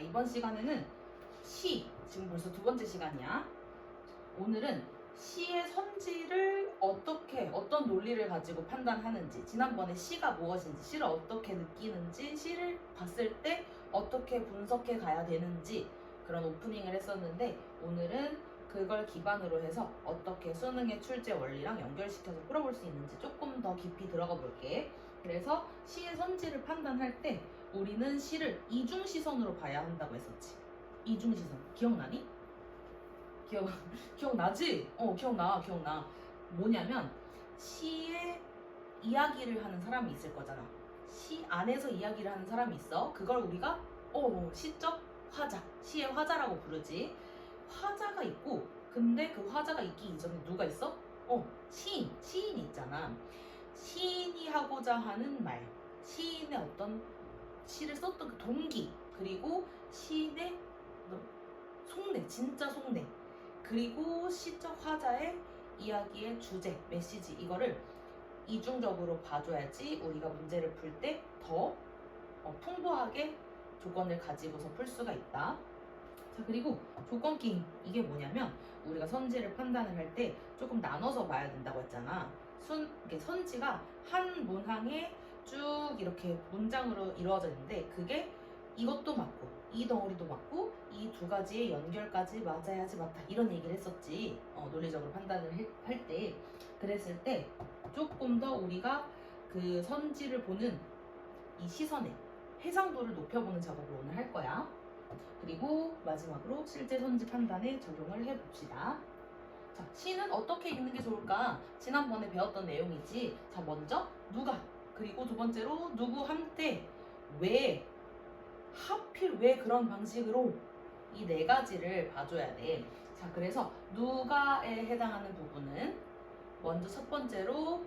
이번 시간에는 지금 벌써 두 번째 시간이야. 오늘은 시의 선지를 어떤 논리를 가지고 판단하는지, 지난번에 시가 무엇인지, 시를 어떻게 느끼는지, 시를 봤을 때 어떻게 분석해 가야 되는지 그런 오프닝을 했었는데, 오늘은 그걸 기반으로 해서 어떻게 수능의 출제 원리랑 연결시켜서 풀어볼 수 있는지 조금 더 깊이 들어가 볼게. 그래서 시의 선지를 판단할 때 우리는 시를 이중시선으로 봐야 한다고 했었지. 이중시선 기억나니? 기억나지? 기억나. 뭐냐면 시의 이야기를 하는 사람이 있을 거잖아. 시 안에서 이야기를 하는 사람이 있어. 그걸 우리가 시적 화자, 시의 화자라고 부르지. 화자가 있고, 근데 그 화자가 있기 이전에 누가 있어? 시인이 있잖아. 시인이 하고자 하는 말, 시인의 어떤 시를 썼던 그 동기, 그리고 시인의 속내, 진짜 속내, 그리고 시적 화자의 이야기의 주제, 메시지, 이거를 이중적으로 봐줘야지 우리가 문제를 풀 때 더 풍부하게 조건을 가지고서 풀 수가 있다. 자, 그리고 조건 게임, 이게 뭐냐면 우리가 선지를 판단을 할 때 조금 나눠서 봐야 된다고 했잖아. 이게 선지가 한 문항에 쭉 이렇게 문장으로 이루어져 있는데, 그게 이것도 맞고 이 덩어리도 맞고 이 두 가지의 연결까지 맞아야지 맞다, 이런 얘기를 했었지. 논리적으로 판단을 할 때. 그랬을 때 조금 더 우리가 그 선지를 보는 이 시선의 해상도를 높여보는 작업을 오늘 할 거야. 그리고 마지막으로 실제 선지 판단에 적용을 해봅시다. 자, 시는 어떻게 읽는 게 좋을까? 지난번에 배웠던 내용이지. 자, 먼저 누가, 그리고 두 번째로 누구한테, 왜, 하필 왜 그런 방식으로, 이 네 가지를 봐줘야 돼. 자, 그래서 누가에 해당하는 부분은 먼저 첫 번째로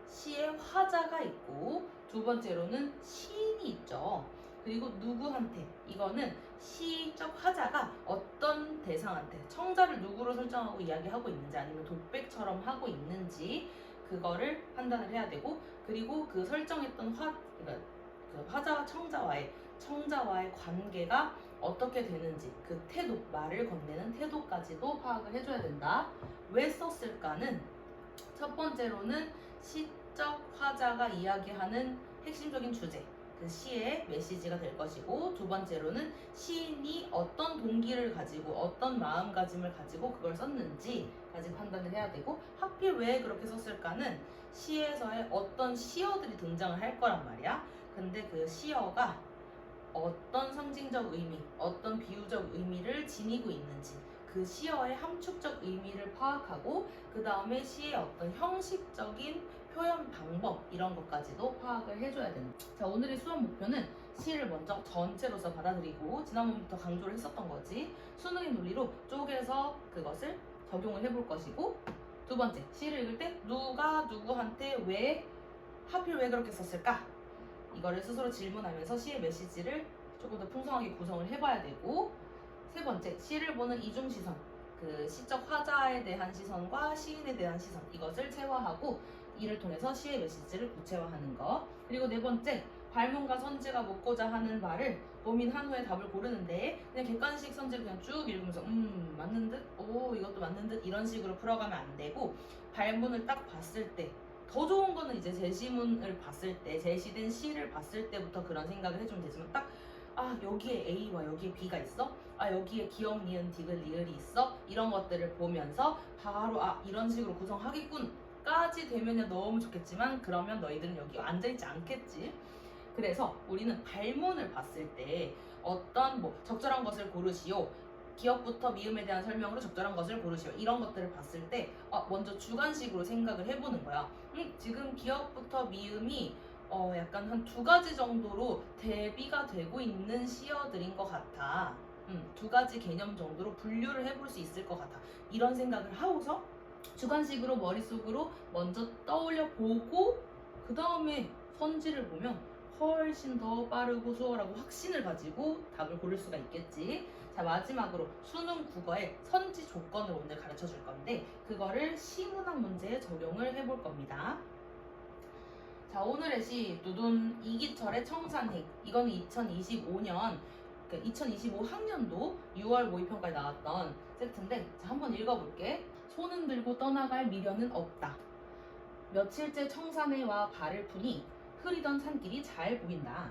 시의 화자가 있고, 두 번째로는 시인이 있죠. 그리고 누구한테, 이거는 시적 화자가 어떤 대상한테, 청자를 누구로 설정하고 이야기하고 있는지 아니면 독백처럼 하고 있는지 그거를 판단을 해야 되고, 그리고 그 설정했던 그러니까 그 화자와 청자와의 관계가 어떻게 되는지, 그 태도, 말을 건네는 태도까지도 파악을 해줘야 된다. 왜 썼을까는 첫 번째로는 시적 화자가 이야기하는 핵심적인 주제, 그 시의 메시지가 될 것이고, 두 번째로는 시인이 어떤 동기를 가지고 어떤 마음가짐을 가지고 그걸 썼는지까지 판단을 해야 되고, 하필 왜 그렇게 썼을까는 시에서의 어떤 시어들이 등장을 할 거란 말이야. 근데 그 시어가 어떤 상징적 의미, 어떤 비유적 의미를 지니고 있는지, 그 시어의 함축적 의미를 파악하고, 그 다음에 시의 어떤 형식적인 표현 방법, 이런 것까지도 파악을 해줘야 된다. 자, 오늘의 수업 목표는 시를 먼저 전체로서 받아들이고, 지난번부터 강조를 했었던 거지. 수능의 논리로 쪼개서 그것을 적용을 해볼 것이고, 두 번째, 시를 읽을 때 누가 누구한테 왜, 하필 왜 그렇게 썼을까? 이거를 스스로 질문하면서 시의 메시지를 조금 더 풍성하게 구성을 해봐야 되고, 세 번째, 시를 보는 이중시선, 그 시적 화자에 대한 시선과 시인에 대한 시선, 이것을 체화하고 이를 통해서 시의 메시지를 구체화하는 것. 그리고 네 번째, 발문과 선지가 묻고자 하는 말을 고민한 후에 답을 고르는데, 그냥 객관식 선지를 그냥 쭉 읽으면서 맞는 듯? 이것도 맞는 듯? 이런 식으로 풀어가면 안 되고, 발문을 딱 봤을 때, 더 좋은 거는 이제 제시문을 봤을 때, 제시된 시를 봤을 때부터 그런 생각을 해주면 되지만, 딱 여기에 A와 여기에 B가 있어? 여기에 기역, 니은, 디귿, 리을이 있어? 이런 것들을 보면서 바로 이런 식으로 구성하겠군 까지 되면 너무 좋겠지만, 그러면 너희들은 여기 앉아있지 않겠지. 그래서 우리는 발문을 봤을 때 어떤 적절한 것을 고르시오, 기역부터 미음에 대한 설명으로 적절한 것을 고르시오, 이런 것들을 봤을 때 먼저 주관식으로 생각을 해보는 거야. 지금 기역부터 미음이 약간 한 두 가지 정도로 대비가 되고 있는 시어들인 것 같아. 두 가지 개념 정도로 분류를 해볼 수 있을 것 같아. 이런 생각을 하고서 주관식으로 머릿속으로 먼저 떠올려 보고, 그 다음에 선지를 보면 훨씬 더 빠르고 수월하고 확신을 가지고 답을 고를 수가 있겠지. 자, 마지막으로 수능 국어의 선지 조건을 오늘 가르쳐 줄 건데, 그거를 시문학 문제에 적용을 해볼 겁니다. 자, 오늘의 시 두둔 이기철의 청산익, 이거는 2025년 2025 학년도 6월 모의평가에 나왔던 섹트인데, 자, 한번 읽어볼게. 손은 들고 떠나갈 미련은 없다. 며칠째 청산해와 발을 푸니 흐리던 산길이 잘 보인다.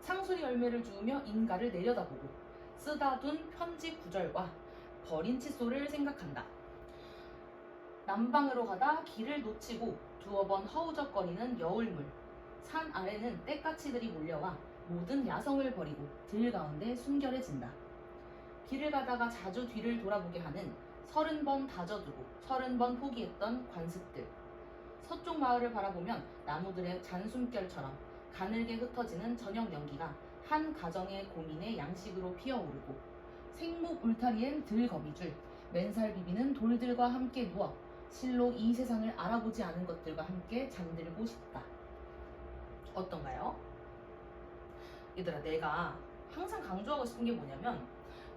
상수리 열매를 주우며 인가를 내려다보고 쓰다둔 편지 구절과 버린 칫솔을 생각한다. 남방으로 가다 길을 놓치고 두어 번 허우적거리는 여울물. 산 아래는 떼까치들이 몰려와 모든 야성을 버리고 들 가운데 순결해진다. 길을 가다가 자주 뒤를 돌아보게 하는 30번 다져두고 30번 포기했던 관습들. 서쪽 마을을 바라보면 나무들의 잔숨결처럼 가늘게 흩어지는 저녁 연기가 한 가정의 고민의 양식으로 피어오르고 생목 울타리엔 들거미줄 맨살 비비는 돌들과 함께 누워 실로 이 세상을 알아보지 않은 것들과 함께 잠들고 싶다. 어떤가요? 얘들아, 내가 항상 강조하고 싶은 게 뭐냐면,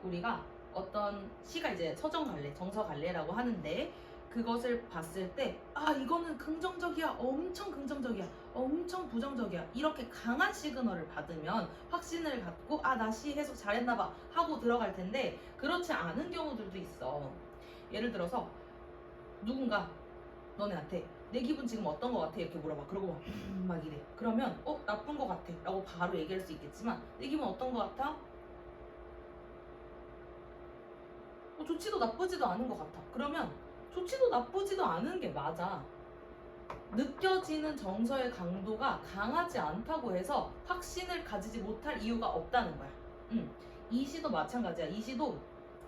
우리가 어떤 시가 이제 서정갈래, 정서갈래라고 하는데, 그것을 봤을 때 이거는 긍정적이야, 엄청 긍정적이야, 엄청 부정적이야, 이렇게 강한 시그널을 받으면 확신을 갖고 나 시 해석 잘했나봐 하고 들어갈 텐데, 그렇지 않은 경우들도 있어. 예를 들어서 누군가 너네한테 내 기분 지금 어떤 거 같아? 이렇게 물어봐. 그러고 막 이래. 그러면 나쁜 거 같아 라고 바로 얘기할 수 있겠지만, 내 기분 어떤 거 같아? 좋지도 나쁘지도 않은 것 같아. 그러면 좋지도 나쁘지도 않은 게 맞아. 느껴지는 정서의 강도가 강하지 않다고 해서 확신을 가지지 못할 이유가 없다는 거야. 이 시도 마찬가지야. 이 시도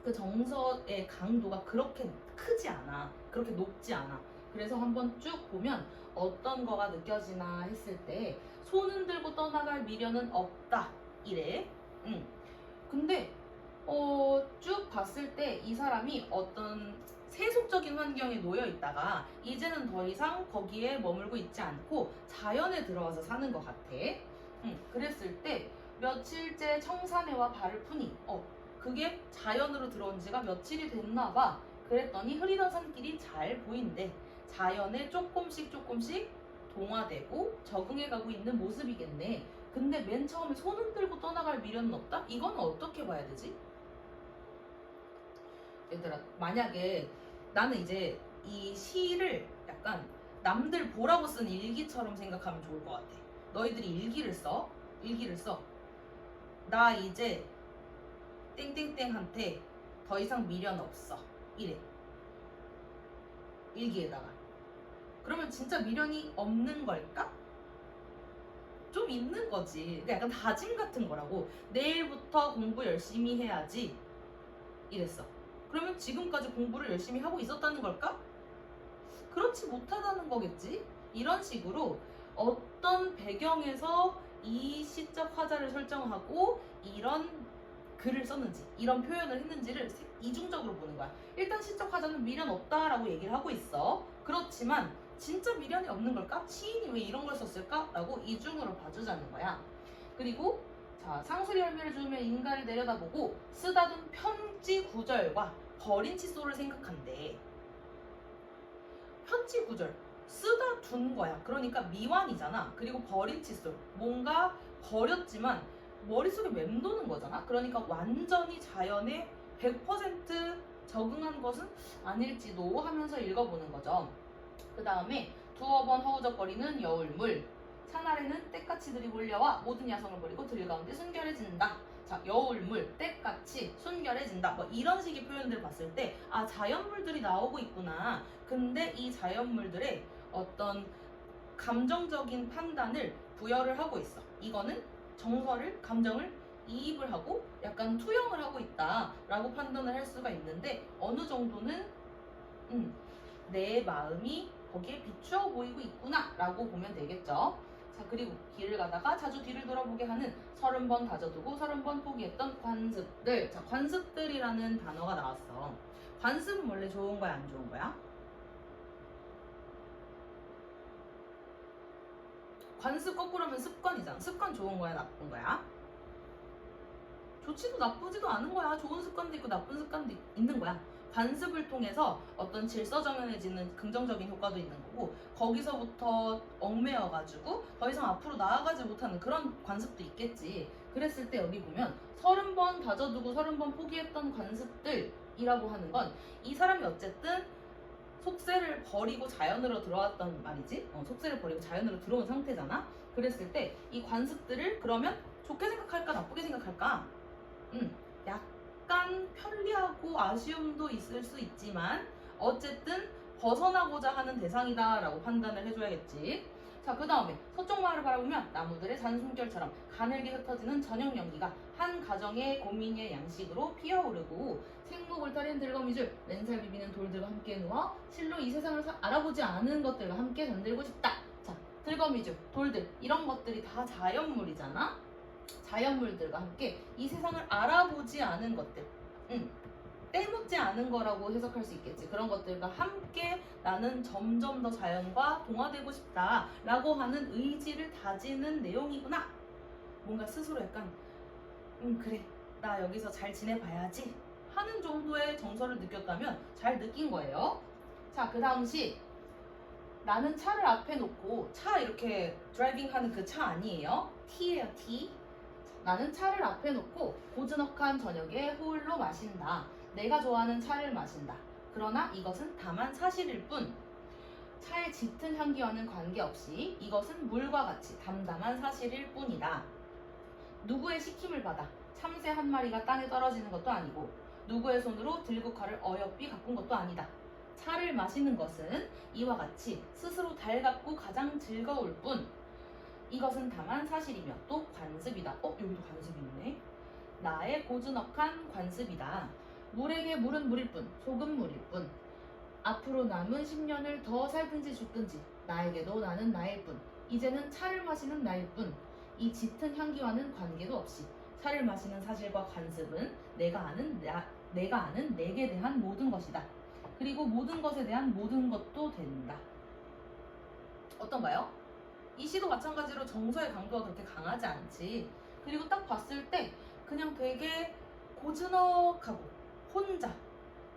그 정서의 강도가 그렇게 크지 않아. 그렇게 높지 않아. 그래서 한번 쭉 보면 어떤 거가 느껴지나 했을 때, 손은 들고 떠나갈 미련은 없다 이래. 근데 쭉 봤을 때 이 사람이 어떤 세속적인 환경에 놓여 있다가 이제는 더 이상 거기에 머물고 있지 않고 자연에 들어와서 사는 것 같아. 그랬을 때 며칠째 청산해와 발을 푸니 그게 자연으로 들어온 지가 며칠이 됐나 봐. 그랬더니 흐리던 산길이 잘 보인대. 자연에 조금씩 동화되고 적응해가고 있는 모습이겠네. 근데 맨 처음에 손은 들고 떠나갈 미련은 없다? 이건 어떻게 봐야 되지? 얘들아, 만약에 나는 이제 이 시를 약간 남들 보라고 쓴 일기처럼 생각하면 좋을 것 같아. 너희들이 일기를 써. 나 이제 땡땡땡한테 더 이상 미련 없어. 이래. 일기에다가. 그러면 진짜 미련이 없는 걸까? 좀 있는 거지. 약간 다짐 같은 거라고. 내일부터 공부 열심히 해야지. 이랬어. 그러면 지금까지 공부를 열심히 하고 있었다는 걸까? 그렇지 못하다는 거겠지? 이런 식으로 어떤 배경에서 이 시적 화자를 설정하고 이런 글을 썼는지, 이런 표현을 했는지를 이중적으로 보는 거야. 일단 시적 화자는 미련 없다라고 얘기를 하고 있어. 그렇지만 진짜 미련이 없는 걸까? 시인이 왜 이런 걸 썼을까? 라고 이중으로 봐주자는 거야. 그리고 자, 상수리 열매를 주우며 인가를 내려다보고 쓰다둔 편지 구절과 버린 칫솔을 생각한대. 편지 구절, 쓰다 둔 거야. 그러니까 미완이잖아. 그리고 버린 칫솔, 뭔가 버렸지만 머릿속에 맴도는 거잖아. 그러니까 완전히 자연에 100% 적응한 것은 아닐지도 하면서 읽어보는 거죠. 그 다음에 두어 번 허우적거리는 여울물. 산 아래는 떼까치들이 몰려와 모든 야성을 버리고 들 가운데 순결해진다. 자, 여울물, 떼까치, 순결해진다. 뭐 이런 식의 표현들을 봤을 때 자연물들이 나오고 있구나. 근데 이 자연물들의 어떤 감정적인 판단을 부여를 하고 있어. 이거는 정서를, 감정을 이입을 하고 약간 투영을 하고 있다라고 판단을 할 수가 있는데, 어느 정도는 내 마음이 거기에 비추어 보이고 있구나 라고 보면 되겠죠. 자, 그리고 길을 가다가 자주 뒤를 돌아보게 하는 30번 다져두고 30번 포기했던 관습들. 자, 관습들이라는 단어가 나왔어. 관습은 원래 좋은 거야, 안 좋은 거야? 관습 거꾸로 하면 습관이잖아. 습관 좋은 거야, 나쁜 거야? 좋지도 나쁘지도 않은 거야. 좋은 습관도 있고 나쁜 습관도 있는 거야. 관습을 통해서 어떤 질서정연해지는 긍정적인 효과도 있는 거고, 거기서부터 얽매여가지고 더 이상 앞으로 나아가지 못하는 그런 관습도 있겠지. 그랬을 때 여기 보면 30번 다져두고 30번 포기했던 관습들이라고 하는 건 이 사람이 어쨌든 속세를 버리고 자연으로 들어왔단 말이지. 속세를 버리고 자연으로 들어온 상태잖아. 그랬을 때 이 관습들을 그러면 좋게 생각할까 나쁘게 생각할까? 약간 편리하고 아쉬움도 있을 수 있지만 어쨌든 벗어나고자 하는 대상이다 라고 판단을 해줘야겠지. 자, 그 다음에 서쪽 마을을 바라보면 나무들의 잔숨결처럼 가늘게 흩어지는 저녁 연기가 한 가정의 고민의 양식으로 피어오르고 생목울타리는 들거미줄 맨살 비비는 돌들과 함께 누워 실로 이 세상을 알아보지 않은 것들과 함께 잠들고 싶다. 자, 들거미줄, 돌들 이런 것들이 다 자연물이잖아. 자연물들과 함께 이 세상을 알아보지 않은 것들, 때묻지 않은 거라고 해석할 수 있겠지. 그런 것들과 함께 나는 점점 더 자연과 동화되고 싶다 라고 하는 의지를 다지는 내용이구나. 뭔가 스스로 약간 그래, 나 여기서 잘 지내봐야지 하는 정도의 정서를 느꼈다면 잘 느낀 거예요. 자, 그 다음 시 나는 차를 앞에 놓고, 차 이렇게 드라이빙 하는 그 차 아니에요? T예요, T. 나는 차를 앞에 놓고 고즈넉한 저녁에 홀로 마신다. 내가 좋아하는 차를 마신다. 그러나 이것은 다만 사실일 뿐. 차의 짙은 향기와는 관계없이 이것은 물과 같이 담담한 사실일 뿐이다. 누구의 시킴을 받아 참새 한 마리가 땅에 떨어지는 것도 아니고 누구의 손으로 들국화를 어여삐 가꾼 것도 아니다. 차를 마시는 것은 이와 같이 스스로 달갑고 가장 즐거울 뿐. 이것은 다만 사실이며 또 관습이다. 여기도 관습이 있네. 나의 고즈넉한 관습이다. 물에게 물은 물일 뿐, 소금 물일 뿐. 앞으로 남은 10년을 더 살든지 죽든지 나에게도 나는 나일 뿐. 이제는 차를 마시는 나일 뿐. 이 짙은 향기와는 관계도 없이 차를 마시는 사실과 관습은 내가 아는 내게 대한 모든 것이다. 그리고 모든 것에 대한 모든 것도 된다. 어떤가요? 이 시도 마찬가지로 정서의 강도가 그렇게 강하지 않지. 그리고 딱 봤을 때 그냥 되게 고즈넉하고 혼자,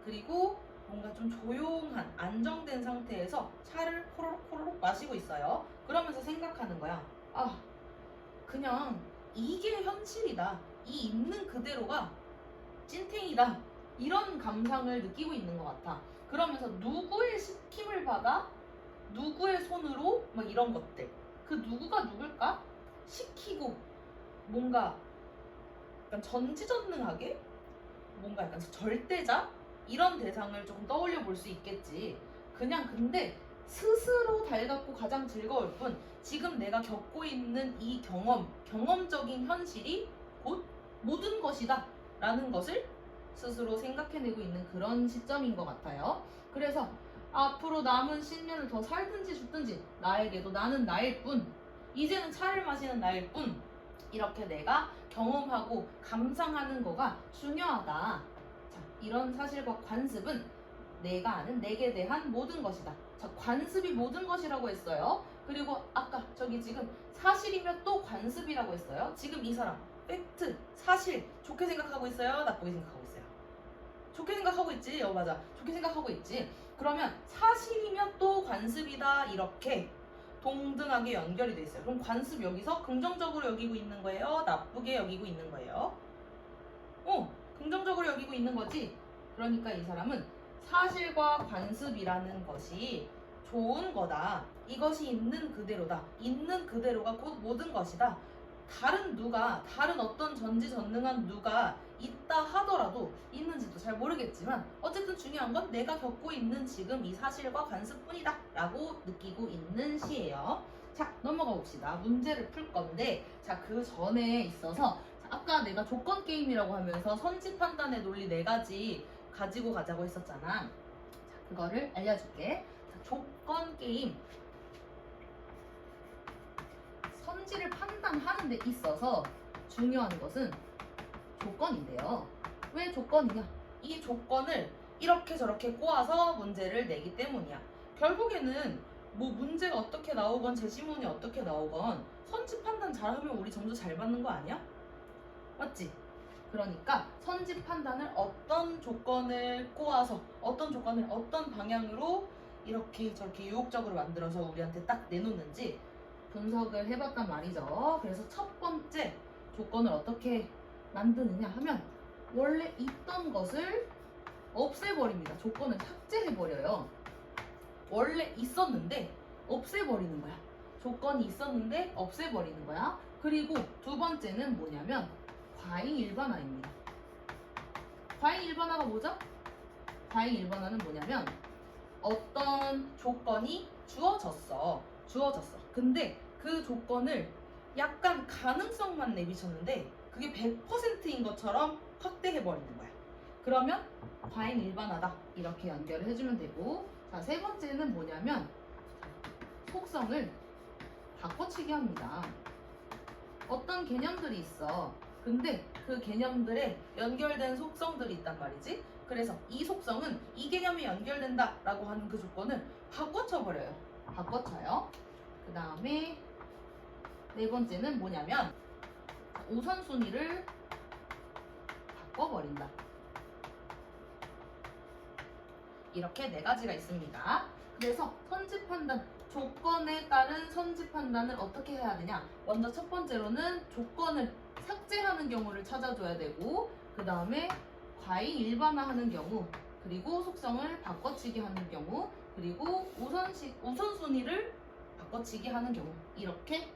그리고 뭔가 좀 조용한 안정된 상태에서 차를 호로록 마시고 있어요. 그러면서 생각하는 거야. 그냥 이게 현실이다. 이 있는 그대로가 찐탱이다. 이런 감상을 느끼고 있는 것 같아. 그러면서 누구의 시킴을 받아 누구의 손으로 막 이런 것들, 그 누구가 누굴까? 시키고 뭔가 약간 전지전능하게, 뭔가 약간 절대자? 이런 대상을 조금 떠올려 볼 수 있겠지. 그냥 근데 스스로 달갑고 가장 즐거울 뿐, 지금 내가 겪고 있는 이 경험적인 현실이 곧 모든 것이다 라는 것을 스스로 생각해내고 있는 그런 시점인 것 같아요. 그래서 앞으로 남은 10년을 더 살든지 죽든지 나에게도 나는 나일 뿐, 이제는 차를 마시는 나일 뿐, 이렇게 내가 경험하고 감상하는 거가 중요하다. 자, 이런 사실과 관습은 내가 아는 내게 대한 모든 것이다. 자, 관습이 모든 것이라고 했어요. 그리고 아까 저기 지금 사실이며 또 관습이라고 했어요. 지금 이 사람 팩트, 사실 좋게 생각하고 있어요? 나쁘게 생각하고 있어요? 좋게 생각하고 있지. 맞아, 좋게 생각하고 있지. 그러면 사실이며 또 관습이다, 이렇게 동등하게 연결이 돼 있어요. 그럼 관습 여기서 긍정적으로 여기고 있는 거예요? 나쁘게 여기고 있는 거예요? 긍정적으로 여기고 있는 거지. 그러니까 이 사람은 사실과 관습이라는 것이 좋은 거다. 이것이 있는 그대로다. 있는 그대로가 곧 모든 것이다. 다른 어떤 전지전능한 누가 있다 하더라도, 있는지도 잘 모르겠지만 어쨌든 중요한 건 내가 겪고 있는 지금 이 사실과 관습뿐이다 라고 느끼고 있는 시예요. 자, 넘어가 봅시다. 문제를 풀 건데, 자, 그 전에 있어서 아까 내가 조건 게임이라고 하면서 선지 판단의 논리 4가지 가지고 가자고 했었잖아. 자, 그거를 알려줄게. 자, 조건 게임. 선지를 판단하는 데 있어서 중요한 것은 조건인데요. 왜 조건이냐? 이 조건을 이렇게 저렇게 꼬아서 문제를 내기 때문이야. 결국에는 뭐 문제가 어떻게 나오건 제시문이 어떻게 나오건 선지 판단 잘하면 우리 점수 잘 받는 거 아니야? 맞지? 그러니까 선지 판단을 어떤 조건을 꼬아서 어떤 조건을 어떤 방향으로 이렇게 저렇게 유혹적으로 만들어서 우리한테 딱 내놓는지 분석을 해봤단 말이죠. 그래서 첫 번째 조건을 어떻게 만드느냐 하면 원래 있던 것을 없애버립니다. 조건을 삭제해버려요. 원래 있었는데 없애버리는 거야. 조건이 있었는데 없애버리는 거야. 그리고 두 번째는 뭐냐면 과잉 일반화입니다. 과잉 일반화가 뭐죠? 과잉 일반화는 뭐냐면 어떤 조건이 주어졌어. 근데 그 조건을 약간 가능성만 내비쳤는데 그게 100%인 것처럼 확대해버리는 거야. 그러면 과잉 일반화다. 이렇게 연결을 해주면 되고, 자, 세 번째는 뭐냐면 속성을 바꿔치기 합니다. 어떤 개념들이 있어. 근데 그 개념들에 연결된 속성들이 있단 말이지. 그래서 이 속성은 이 개념이 연결된다 라고 하는 그 조건을 바꿔쳐버려요. 바꿔쳐요. 그 다음에 네 번째는 뭐냐면 우선순위를 바꿔버린다. 이렇게 네 가지가 있습니다. 그래서 선지 판단, 조건에 따른 선지 판단을 어떻게 해야 되냐? 먼저 첫 번째로는 조건을 삭제하는 경우를 찾아줘야 되고, 그 다음에 과잉 일반화하는 경우, 그리고 속성을 바꿔치기 하는 경우, 그리고 우선순위를 바꿔치기 하는 경우, 이렇게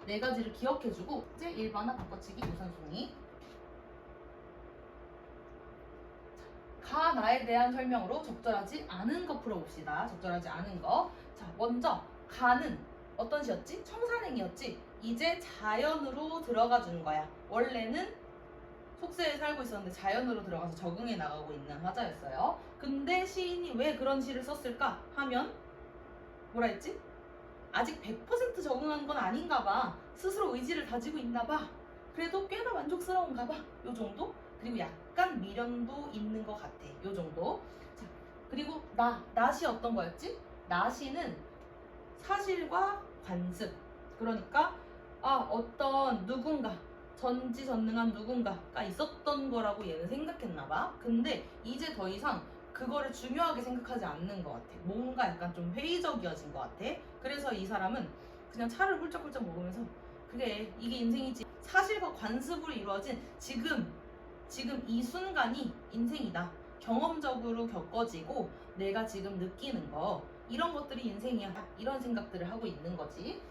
네 가지를 기억해주고 삭제, 일반화, 바꿔치기, 우선순위. 가나에 대한 설명으로 적절하지 않은 거 풀어봅시다. 적절하지 않은 거. 자, 먼저 가는 어떤 시였지? 청산행이었지. 이제 자연으로 들어가 주는 거야. 원래는 속세에 살고 있었는데 자연으로 들어가서 적응해 나가고 있는 화자였어요. 근데 시인이 왜 그런 시를 썼을까 하면 뭐라 했지? 아직 100% 적응한 건 아닌가 봐. 스스로 의지를 가지고 있나 봐. 그래도 꽤나 만족스러운가 봐. 요 정도? 그리고 약간 미련도 있는 것 같아. 요 정도. 자, 그리고 낫이 어떤 거였지? 낫이는 사실과 관습. 그러니까 어떤 누군가 전지전능한 누군가가 있었던 거라고 얘는 생각했나 봐. 근데 이제 더 이상 그거를 중요하게 생각하지 않는 것 같아. 뭔가 약간 좀 회의적이어진 것 같아. 그래서 이 사람은 그냥 차를 훌쩍훌쩍 먹으면서 그래, 이게 인생이지. 사실과 관습으로 이루어진 지금 이 순간이 인생이다. 경험적으로 겪어지고 내가 지금 느끼는 거, 이런 것들이 인생이야. 이런 생각들을 하고 있는 거지.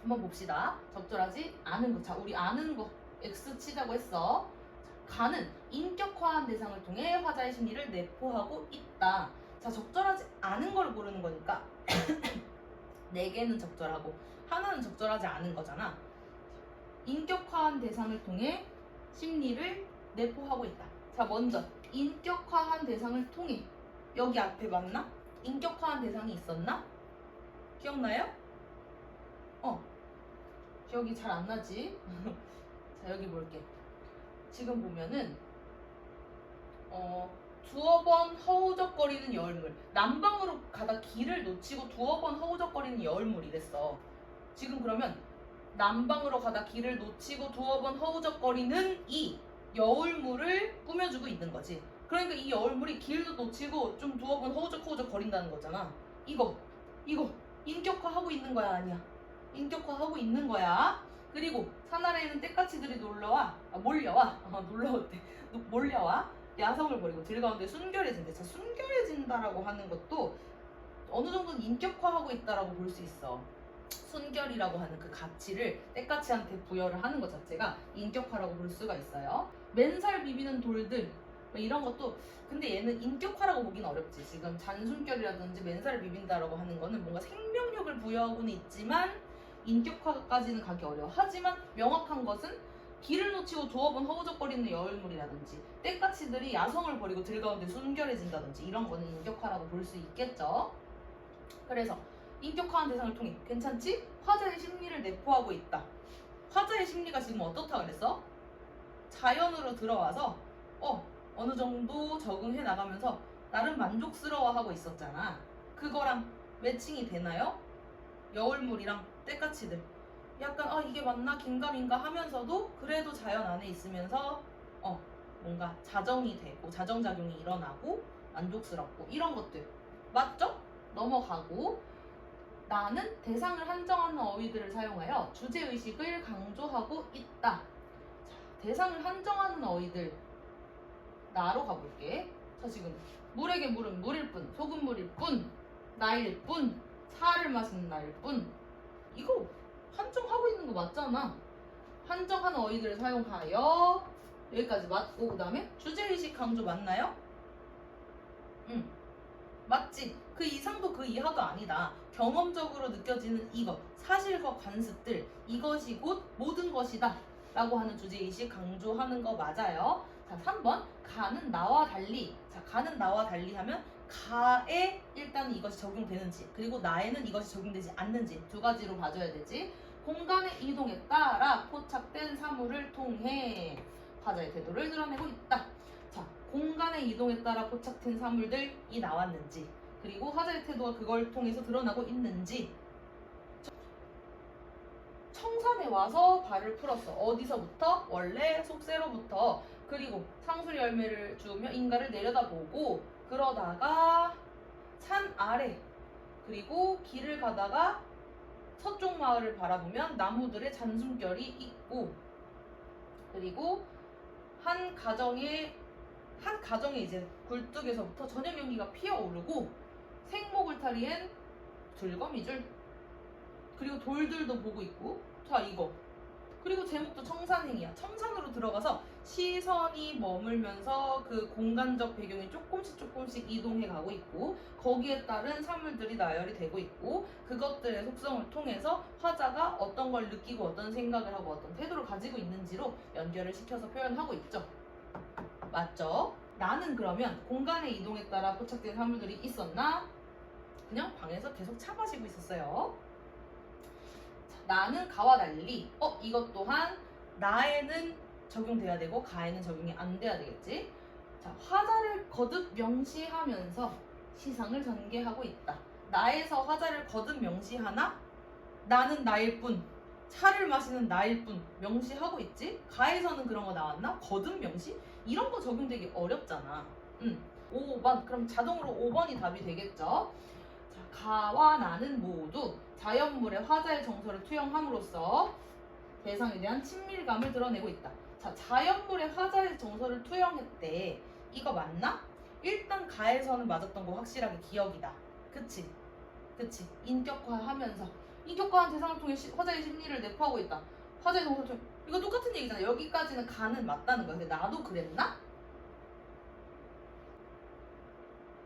한번 봅시다. 적절하지 않은 거. 자, 우리 아는 거 X 치자고 했어. 가는 인격화한 대상을 통해 화자의 심리를 내포하고 있다. 자, 적절하지 않은 걸 고르는 거니까 4개는 적절하고 하나는 적절하지 않은 거잖아. 인격화한 대상을 통해 심리를 내포하고 있다. 자, 먼저 인격화한 대상을 통해, 여기 앞에 맞나? 인격화한 대상이 있었나? 기억나요? 기억이 잘 안 나지? 자, 여기 볼게. 지금 보면은 두어 번 허우적거리는 여울물. 남방으로 가다 길을 놓치고 두어 번 허우적거리는 여울물 이랬어. 지금 그러면 남방으로 가다 길을 놓치고 두어 번 허우적거리는 이 여울물을 꾸며주고 있는 거지. 그러니까 이 여울물이 길도 놓치고 좀 두어 번 허우적 거린다는 거잖아. 이거 인격화하고 있는 거야, 아니야? 인격화하고 있는 거야. 그리고 산 아래에는 떼까치들이 몰려와. 야성을 버리고 들 가운데 순결해진대. 자, 순결해진다라고 하는 것도 어느 정도는 인격화하고 있다라고 볼 수 있어. 순결이라고 하는 그 가치를 떼까치한테 부여를 하는 것 자체가 인격화라고 볼 수가 있어요. 맨살 비비는 돌들 이런 것도, 근데 얘는 인격화라고 보기는 어렵지. 지금 잔순결이라든지 맨살을 비빈다라고 하는 거는 뭔가 생명력을 부여하고는 있지만 인격화까지는 가기 어려워. 하지만 명확한 것은 길을 놓치고 두어 번 허우적거리는 여울물이라든지 떼까치들이 야성을 버리고 들 가운데 순결해진다든지 이런 거는 인격화라고 볼 수 있겠죠. 그래서 인격화한 대상을 통해 괜찮지? 화자의 심리를 내포하고 있다. 화자의 심리가 지금 어떻다 그랬어? 자연으로 들어와서 어느 정도 적응해 나가면서 나름 만족스러워하고 있었잖아. 그거랑 매칭이 되나요? 여울물이랑 떼까치들. 약간 이게 맞나 긴가민가 하면서도 그래도 자연 안에 있으면서 뭔가 자정이 되고 자정작용이 일어나고 만족스럽고 이런 것들 맞죠? 넘어가고 나는 대상을 한정하는 어휘들을 사용하여 주제의식을 강조하고 있다. 자, 대상을 한정하는 어휘들 나로 가볼게. 자, 지금 물에게 물은 물일 뿐, 소금물일 뿐, 나일 뿐, 차를 마시는 나일 뿐. 이거 한정하고 있는 거 맞잖아. 한정하는 어휘들을 사용하여 여기까지 맞고 그 다음에 주제의식 강조 맞나요? 응, 맞지? 그 이상도 그 이하도 아니다. 경험적으로 느껴지는 이것, 사실과 관습들, 이것이 곧 모든 것이다 라고 하는 주제의식 강조하는 거 맞아요. 자, 3번 가는 나와 달리. 자, 가는 나와 달리 하면 가에 일단 이것이 적용되는지 그리고 나에는 이것이 적용되지 않는지 두 가지로 봐줘야 되지. 공간의 이동에 따라 포착된 사물을 통해 화자의 태도를 드러내고 있다. 자, 공간의 이동에 따라 포착된 사물들이 나왔는지 그리고 화자의 태도가 그걸 통해서 드러나고 있는지. 청산에 와서 발을 풀었어. 어디서부터? 원래 속세로부터. 그리고 상수리 열매를 주우며 인가를 내려다보고 그러다가 산 아래 그리고 길을 가다가 서쪽 마을을 바라보면 나무들의 잔숨결이 있고 그리고 한 가정에 이제 굴뚝에서부터 저녁 연기가 피어오르고 생목울타리엔 들거미줄 그리고 돌들도 보고 있고. 자, 이거 그리고 제목도 청산행이야. 청산으로 들어가서 시선이 머물면서 그 공간적 배경이 조금씩 이동해 가고 있고 거기에 따른 사물들이 나열이 되고 있고 그것들의 속성을 통해서 화자가 어떤 걸 느끼고 어떤 생각을 하고 어떤 태도를 가지고 있는지로 연결을 시켜서 표현하고 있죠. 맞죠? 나는 그러면 공간의 이동에 따라 포착된 사물들이 있었나? 그냥 방에서 계속 차 마시고 있었어요. 나는 가와 달리 이것 또한 나에는 적용돼야 되고 가에는 적용이 안 돼야 되겠지. 자, 화자를 거듭 명시하면서 시상을 전개하고 있다. 나에서 화자를 거듭 명시하나 나는 나일 뿐 차를 마시는 나일 뿐 명시하고 있지. 가에서는 그런 거 나왔나? 거듭 명시? 이런 거 적용되기 어렵잖아. 5번 그럼 자동으로 5번이 답이 되겠죠. 자, 가와 나는 모두 자연물의 화자의 정서를 투영함으로써 대상에 대한 친밀감을 드러내고 있다. 자, 자연물의 화자의 정서를 투영했대. 이거 맞나? 일단 가에서는 맞았던 거 확실하게 기억이다. 그치? 인격화하면서 인격화한 대상을 통해 화자의 심리를 내포하고 있다. 화자의 정서를 투영. 이거 똑같은 얘기잖아. 여기까지는 가는 맞다는 거야. 근데 나도 그랬나?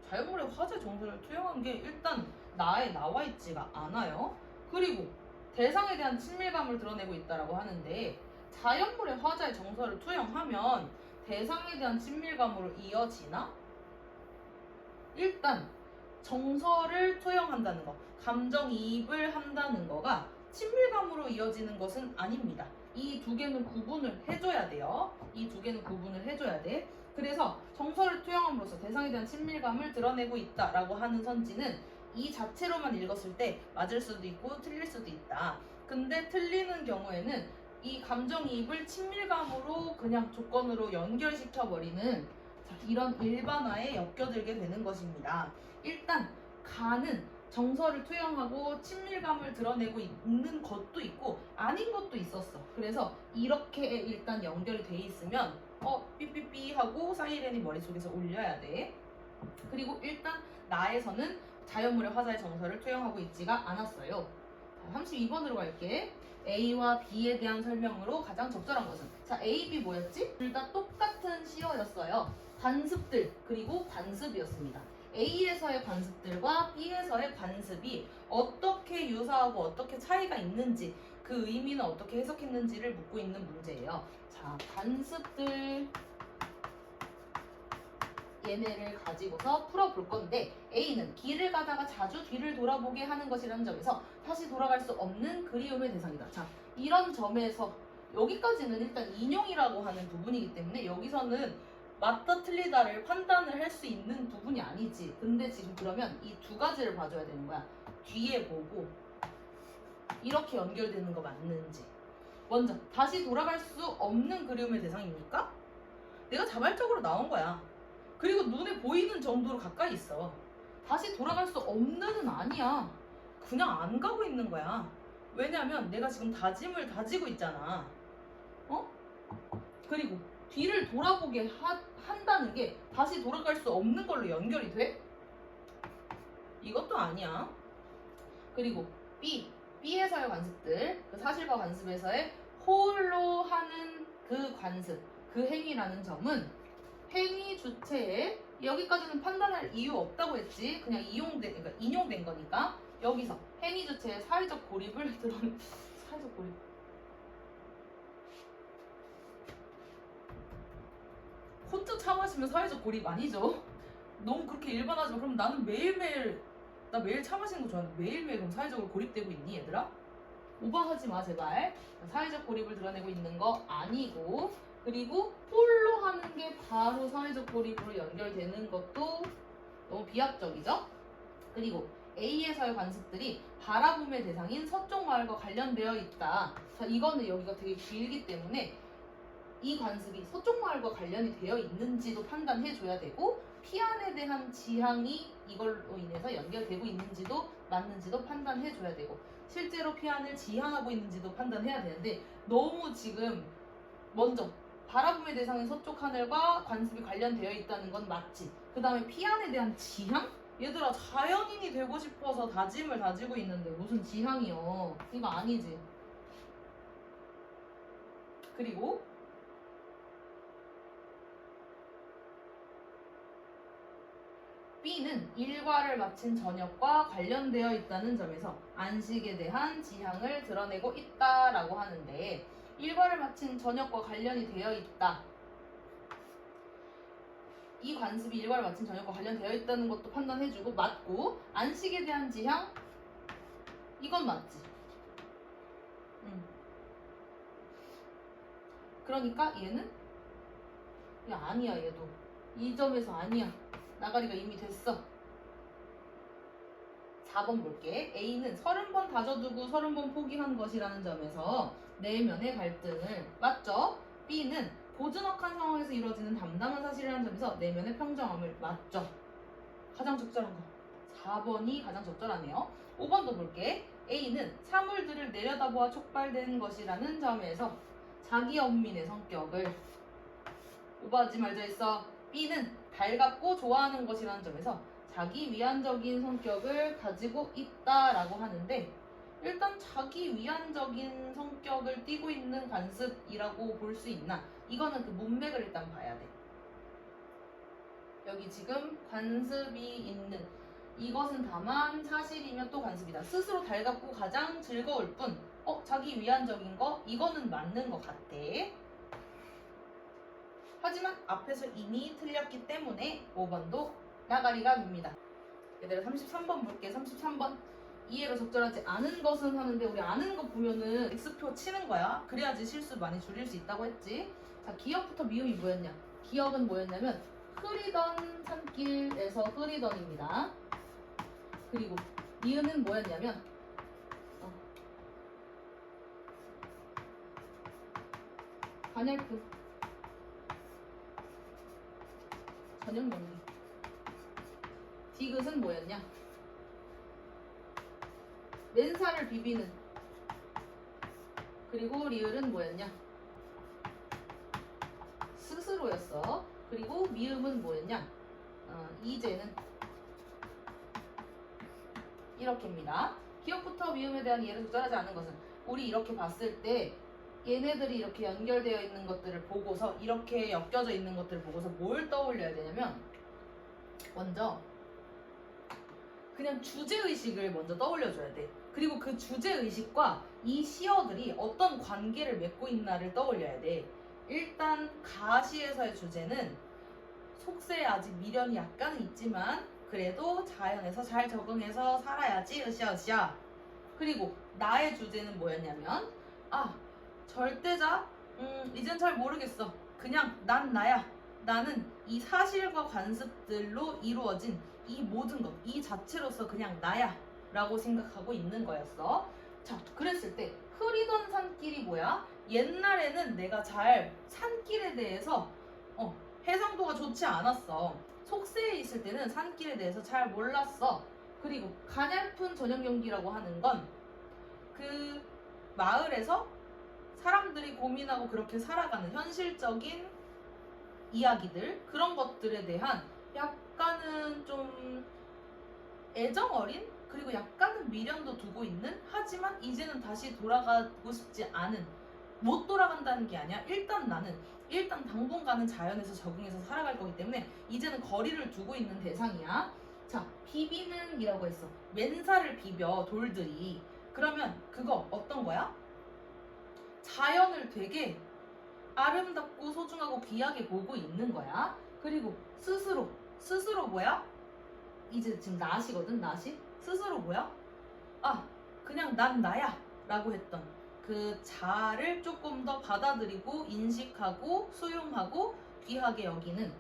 자연물의 화자의 정서를 투영한 게 일단 나에 나와 있지가 않아요. 그리고 대상에 대한 친밀감을 드러내고 있다라고 하는데 자연물의 화자의 정서를 투영하면 대상에 대한 친밀감으로 이어지나? 일단 정서를 투영한다는 거, 감정이입을 한다는 거가 친밀감으로 이어지는 것은 아닙니다. 이 두 개는 구분을 해줘야 돼요. 이 두 개는 구분을 해줘야 돼. 그래서 정서를 투영함으로써 대상에 대한 친밀감을 드러내고 있다라고 하는 선지는 이 자체로만 읽었을 때 맞을 수도 있고 틀릴 수도 있다. 근데 틀리는 경우에는 이 감정이입을 친밀감으로 그냥 조건으로 연결시켜버리는 이런 일반화에 엮여들게 되는 것입니다. 일단 가는 정서를 투영하고 친밀감을 드러내고 있는 것도 있고 아닌 것도 있었어. 그래서 이렇게 일단 연결이 돼 있으면 삐삐삐 하고 사이렌이 머릿속에서 울려야 돼. 그리고 일단 나에서는 자연물의 화자의 정서를 투영하고 있지가 않았어요. 32번으로 갈게. A와 B에 대한 설명으로 가장 적절한 것은? 자, A, B 뭐였지? 둘 다 똑같은 시어였어요. 관습들 그리고 관습이었습니다. A에서의 관습들과 B에서의 관습이 어떻게 유사하고 어떻게 차이가 있는지 그 의미는 어떻게 해석했는지를 묻고 있는 문제예요. 자, 관습들 얘네를 가지고서 풀어볼 건데 A는 길을 가다가 자주 뒤를 돌아보게 하는 것이라는 점에서 다시 돌아갈 수 없는 그리움의 대상이다. 자, 이런 점에서 여기까지는 일단 인용이라고 하는 부분이기 때문에 여기서는 맞다 틀리다를 판단을 할 수 있는 부분이 아니지. 근데 지금 그러면 이 두 가지를 봐줘야 되는 거야. 뒤에 보고 이렇게 연결되는 거 맞는지. 먼저 다시 돌아갈 수 없는 그리움의 대상입니까? 내가 자발적으로 나온 거야. 그리고 눈에 보이는 정도로 가까이 있어. 다시 돌아갈 수 없는은 아니야. 그냥 안 가고 있는 거야. 왜냐면 내가 지금 다짐을 다지고 있잖아. 어? 그리고 뒤를 돌아보게 한다는 게 다시 돌아갈 수 없는 걸로 연결이 돼? 이것도 아니야. 그리고 B에서의 관습들, 그 사실과 관습에서의 홀로 하는 그 관습, 그 행위라는 점은 행위 주체에 여기까지는 판단할 이유 없다고 했지. 그냥 그러니까 인용된 거니까. 여기서 행위 주체의 사회적 고립을 드러내. 사회적 고립. 혼자 차 마시면 사회적 고립 아니죠? 너무 그렇게 일반하지 마. 그럼 나는 나 매일 차 마시는 거 좋아하는데 매일매일 그럼 사회적으로 고립되고 있니 얘들아? 오버하지 마 제발. 사회적 고립을 드러내고 있는 거 아니고, 그리고 홀로 하는 게 바로 사회적 고립으로 연결되는 것도 너무 비약적이죠? 그리고 A에서의 관습들이 바라봄의 대상인 서쪽 마을과 관련되어 있다. 자, 이거는 여기가 되게 길기 때문에 이 관습이 서쪽 마을과 관련이 되어 있는지도 판단해 줘야 되고, 피안에 대한 지향이 이걸로 인해서 연결되고 있는지도 맞는지도 판단해 줘야 되고, 실제로 피안을 지향하고 있는지도 판단해야 되는데, 너무 지금 먼저 바라봄의 대상인 서쪽 하늘과 관습이 관련되어 있다는 건 맞지. 그 다음에 피안에 대한 지향? 얘들아, 자연인이 되고 싶어서 다짐을 다지고 있는데 무슨 지향이요? 이거 아니지. 그리고 B는 일과를 마친 저녁과 관련되어 있다는 점에서 안식에 대한 지향을 드러내고 있다라고 하는데, 일과를 마친 저녁과 관련이 되어 있다. 이 관습이 일과를 마친 저녁과 관련되어 있다는 것도 판단해주고 맞고, 안식에 대한 지향? 이건 맞지. 그러니까 얘는? 야, 아니야 얘도. 이 점에서 아니야. 나가리가 이미 됐어. 4번 볼게. A는 30번 다져두고 30번 포기한 것이라는 점에서 내면의 갈등을 맞죠? B는 고즈넉한 상황에서 이루어지는 담담한 사실이라는 점에서 내면의 평정함을 맞죠? 가장 적절한 거. 4번이 가장 적절하네요. 5번도 볼게. A는 사물들을 내려다보아 촉발된 것이라는 점에서 자기 엄민의 성격을 오버하지 말자 했어. B는 달갑고 좋아하는 것이라는 점에서 자기 위안적인 성격을 가지고 있다라고 하는데, 일단 자기 위안적인 성격을 띠고 있는 관습이라고 볼 수 있나? 이거는 그 문맥을 일단 봐야 돼. 여기 지금 관습이 있는 이것은 다만 사실이며 또 관습이다. 스스로 달갑고 가장 즐거울 뿐 자기 위안적인 거 이거는 맞는 것 같아. 하지만 앞에서 이미 틀렸기 때문에 5번도 나가리가 밉니다. 얘들아 33번 볼게. 33번 이해가 적절하지 않은 것은 하는데, 우리 아는 거 보면은 X표 치는 거야. 그래야지 실수 많이 줄일 수 있다고 했지. 자, 기억부터 미음이 뭐였냐? 기억은 뭐였냐면 흐리던 산길에서 흐리던입니다. 그리고 니은은 뭐였냐면 간열품 전형 연기. 디귿은 뭐였냐? 맨살을 비비는. 그리고 리을은 뭐였냐? 스스로였어. 그리고 미음은 뭐였냐? 이제는 이렇게입니다. 기억부터 미음에 대한 이해를 적절하지 않은 것은, 우리 이렇게 봤을 때 얘네들이 이렇게 연결되어 있는 것들을 보고서, 이렇게 엮여져 있는 것들을 보고서 뭘 떠올려야 되냐면, 먼저 그냥 주제의식을 먼저 떠올려줘야 돼. 그리고 그 주제의식과 이 시어들이 어떤 관계를 맺고 있나를 떠올려야 돼. 일단 가시에서의 주제는 속세에 아직 미련이 약간은 있지만 그래도 자연에서 잘 적응해서 살아야지 으쌰으쌰. 그리고 나의 주제는 뭐였냐면, 절대자? 이젠 잘 모르겠어. 그냥 난 나야. 나는 이 사실과 관습들로 이루어진 이 모든 것, 이 자체로서 그냥 나야 라고 생각하고 있는 거였어. 자, 그랬을 때 흐리던 산길이 뭐야? 옛날에는 내가 잘 산길에 대해서 해상도가 좋지 않았어. 속세에 있을 때는 산길에 대해서 잘 몰랐어. 그리고 가냘픈 저녁 연기라고 하는 건 그 마을에서 사람들이 고민하고 그렇게 살아가는 현실적인 이야기들, 그런 것들에 대한 약간은 좀 애정 어린, 그리고 약간은 미련도 두고 있는, 하지만 이제는 다시 돌아가고 싶지 않은, 못 돌아간다는 게 아니야. 일단 당분간은 자연에서 적응해서 살아갈 거기 때문에 이제는 거리를 두고 있는 대상이야. 자, 비비는 이라고 했어. 맨살을 비벼 돌들이. 그러면 그거 어떤 거야? 자연을 되게 아름답고 소중하고 귀하게 보고 있는 거야. 그리고 스스로 뭐야? 이제 지금 나시거든. 나시. 스스로 뭐야? 아, 그냥 난 나야 라고 했던 그 자아를 조금 더 받아들이고 인식하고 수용하고 귀하게 여기는,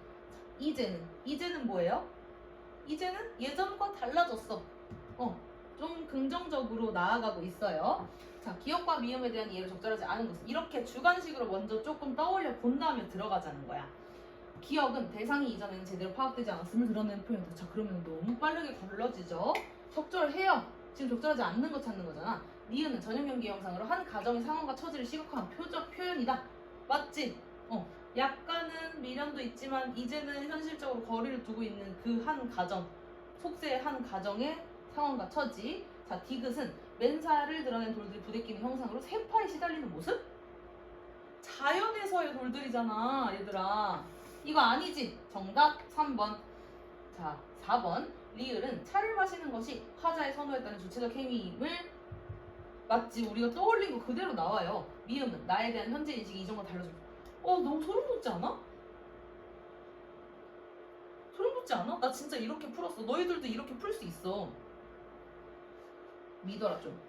이제는 뭐예요? 이제는 예전과 달라졌어. 좀 긍정적으로 나아가고 있어요. 자, 기억과 미음에 대한 이해를 적절하지 않은 것은, 이렇게 주관식으로 먼저 조금 떠올려 본 다음에 들어가자는 거야. 기억은 대상이 이전에는 제대로 파악되지 않았음을 드러내는 표현이다. 자, 그러면 너무 빠르게 걸러지죠? 적절해요. 지금 적절하지 않는 거 찾는 거잖아. 니은은 전형 연기 영상으로 한 가정의 상황과 처지를 시각화한 표현이다. 맞지? 약간은 미련도 있지만 이제는 현실적으로 거리를 두고 있는 그 한 가정, 속세의 한 가정의 상황과 처지. 자, 디귿은 맨살을 드러낸 돌들이 부대끼는 형상으로 세파에 시달리는 모습? 자연에서의 돌들이잖아, 얘들아. 이거 아니지? 정답 3번. 자, 4번. 리을은 차를 마시는 것이 화자의 선호했다는 주체적 행위임을, 맞지? 우리가 떠올린 거 그대로 나와요. 미음은 나에 대한 현재 인식이 이전과 달라져. 너무 소름 돋지 않아? 소름 돋지 않아? 나 진짜 이렇게 풀었어. 너희들도 이렇게 풀 수 있어. 믿어라 좀.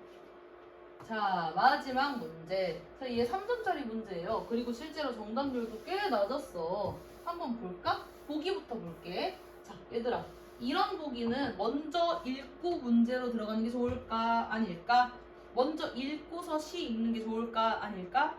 자, 마지막 문제. 자, 얘 3점짜리 문제예요. 그리고 실제로 정답률도 꽤 낮았어. 한번 볼까? 보기부터 볼게. 자, 얘들아. 이런 보기는 먼저 읽고 문제로 들어가는 게 좋을까? 아닐까? 먼저 읽고서 시 읽는 게 좋을까? 아닐까?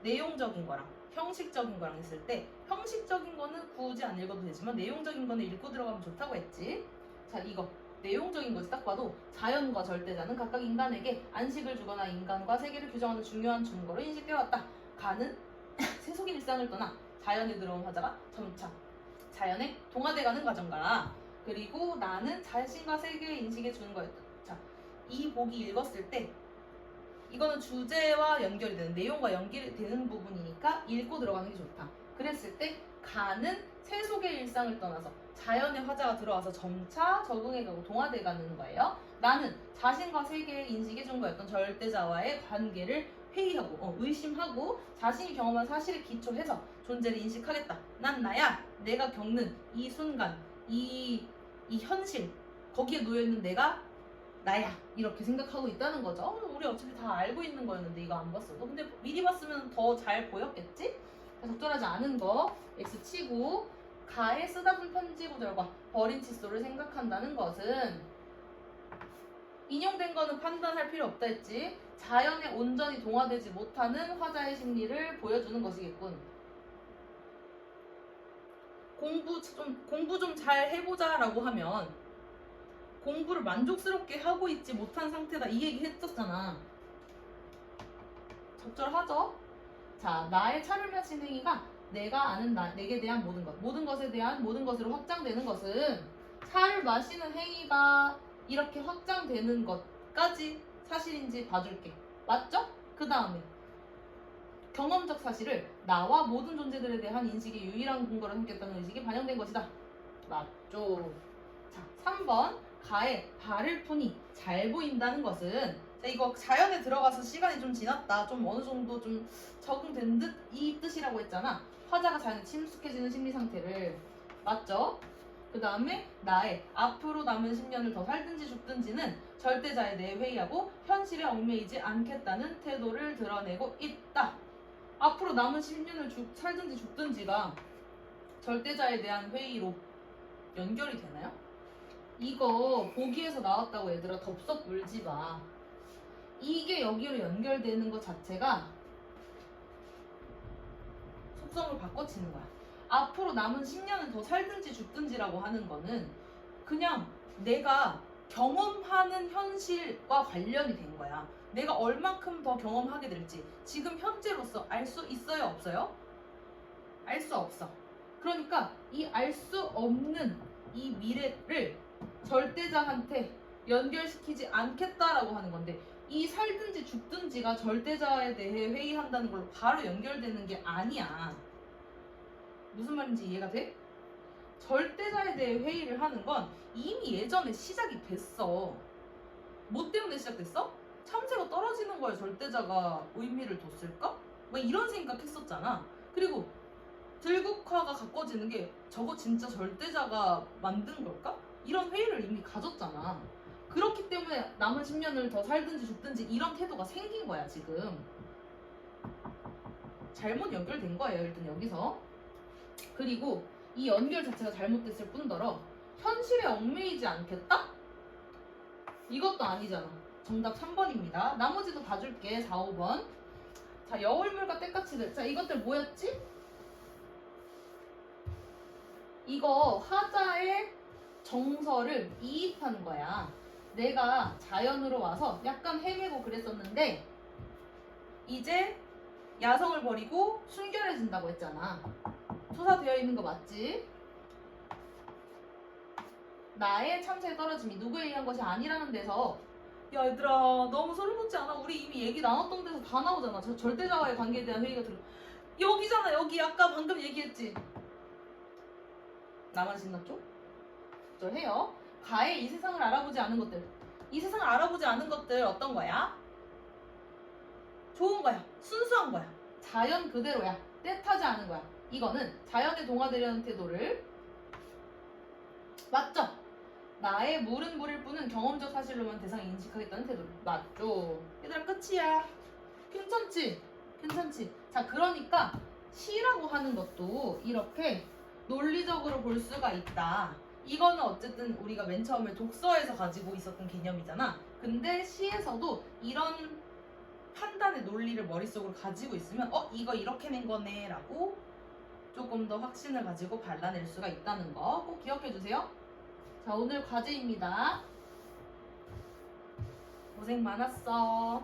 내용적인 거랑 형식적인 거랑 했을 때, 형식적인 거는 굳이 안 읽어도 되지만 내용적인 거는 읽고 들어가면 좋다고 했지. 자, 이거 내용적인 거지. 딱 봐도 자연과 절대자는 각각 인간에게 안식을 주거나 인간과 세계를 규정하는 중요한 증거로 인식되어 왔다. 가는 세속인 일상을 떠나 자연에 들어온 화자가 점차 자연에 동화돼가는 과정과, 그리고 나는 자신과 세계의 인식에 주는 거였다. 자, 이 보기 읽었을 때 이거는 주제와 연결이 되는, 내용과 연결이 되는 부분이니까 읽고 들어가는 게 좋다. 그랬을 때 가는 세속의 일상을 떠나서 자연의 화자가 들어와서 점차 적응해가고 동화돼가는 거예요. 나는 자신과 세계의 인식에 준 거였던 절대자와의 관계를 회의하고 의심하고 자신이 경험한 사실에 기초해서 존재를 인식하겠다. 난 나야. 내가 겪는 이 순간, 이 현실, 거기에 놓여있는 내가 나야. 이렇게 생각하고 있다는 거죠. 우리 어차피 다 알고 있는 거였는데 이거 안 봤어도. 근데 미리 봤으면 더 잘 보였겠지? 적절하지 않은 거 X 치고, 가에 쓰다듬 편지 구절과 버린 칫솔을 생각한다는 것은, 인용된 거는 판단할 필요 없다 했지. 자연에 온전히 동화되지 못하는 화자의 심리를 보여주는 것이겠군. 공부 좀 잘 해보자 라고 하면 공부를 만족스럽게 하고 있지 못한 상태다, 이 얘기 했었잖아. 적절하죠? 자, 나의 차를 마신 행위가 내가 아는 내게 대한 모든 것에 대한 모든 것으로 확장되는 것은, 차를 마시는 행위가 이렇게 확장되는 것까지 사실인지 봐줄게. 맞죠? 그 다음에 경험적 사실을 나와 모든 존재들에 대한 인식의 유일한 근거로 삼겠다는 의식이 반영된 것이다. 맞죠? 자, 3번. 가에 발을 푸니 잘 보인다는 것은, 자, 이거 자연에 들어가서 시간이 좀 지났다, 좀 어느 정도 좀 적응된 듯, 이 뜻이라고 했잖아. 화자가 자연에 침숙해지는 심리 상태를. 맞죠? 그 다음에 나의 앞으로 남은 10년을 더 살든지 죽든지는 절대자에 대해 회의하고 현실에 얽매이지 않겠다는 태도를 드러내고 있다. 앞으로 남은 10년을 살든지 죽든지가 절대자에 대한 회의로 연결이 되나요? 이거 보기에서 나왔다고 얘들아, 덥석 울지 마. 이게 여기로 연결되는 것 자체가 속성을 바꿔치는 거야. 앞으로 남은 10년은 더 살든지 죽든지라고 하는 거는 그냥 내가 경험하는 현실과 관련이 된 거야. 내가 얼만큼 더 경험하게 될지 지금 현재로서 알 수 있어요, 없어요? 알 수 없어. 그러니까 이 알 수 없는 이 미래를 절대자한테 연결시키지 않겠다라고 하는 건데, 이 살든지 죽든지가 절대자에 대해 회의한다는 걸로 바로 연결되는 게 아니야. 무슨 말인지 이해가 돼? 절대자에 대해 회의를 하는 건 이미 예전에 시작이 됐어. 뭐 때문에 시작됐어? 참새가 떨어지는 거에 절대자가 의미를 뒀을까? 뭐 이런 생각했었잖아. 그리고 들국화가 가꿔지는 게 저거 진짜 절대자가 만든 걸까? 이런 회의를 이미 가졌잖아. 그렇기 때문에 남은 10년을 더 살든지 죽든지 이런 태도가 생긴 거야 지금. 잘못 연결된 거예요 일단 여기서. 그리고 이 연결 자체가 잘못됐을 뿐더러 현실에 얽매이지 않겠다? 이것도 아니잖아. 정답 3번입니다. 나머지도 봐줄게. 4, 5번. 자, 여울물과 때까치들. 자, 이것들 뭐였지? 이거 하자의 정서를 이입하는 거야. 내가 자연으로 와서 약간 헤매고 그랬었는데 이제 야성을 버리고 순결해진다고 했잖아. 투사되어 있는 거 맞지? 나의 참새에 떨어짐이 누구에 의한 것이 아니라는 데서, 야 얘들아 너무 소름 돋지 않아? 우리 이미 얘기 나눴던 데서 다 나오잖아. 저 절대자와의 관계에 대한 회의가 들어. 여기잖아. 여기 아까 방금 얘기했지. 나만 신났죠? 저 해요. 가의 이 세상을 알아보지 않은 것들. 이 세상을 알아보지 않은 것들 어떤 거야? 좋은 거야. 순수한 거야. 자연 그대로야. 떼타지 않은 거야. 이거는 자연에 동화되려는 태도를, 맞죠? 나의 물은 물일 뿐은 경험적 사실로만 대상을 인식하겠다는 태도. 맞죠? 얘들아 끝이야. 괜찮지? 괜찮지? 자, 그러니까 시라고 하는 것도 이렇게 논리적으로 볼 수가 있다. 이거는 어쨌든 우리가 맨 처음에 독서에서 가지고 있었던 개념이잖아. 근데 시에서도 이런 판단의 논리를 머릿속으로 가지고 있으면 이거 이렇게 낸 거네 라고 조금 더 확신을 가지고 발라낼 수가 있다는 거 꼭 기억해 주세요. 자, 오늘 과제입니다. 고생 많았어.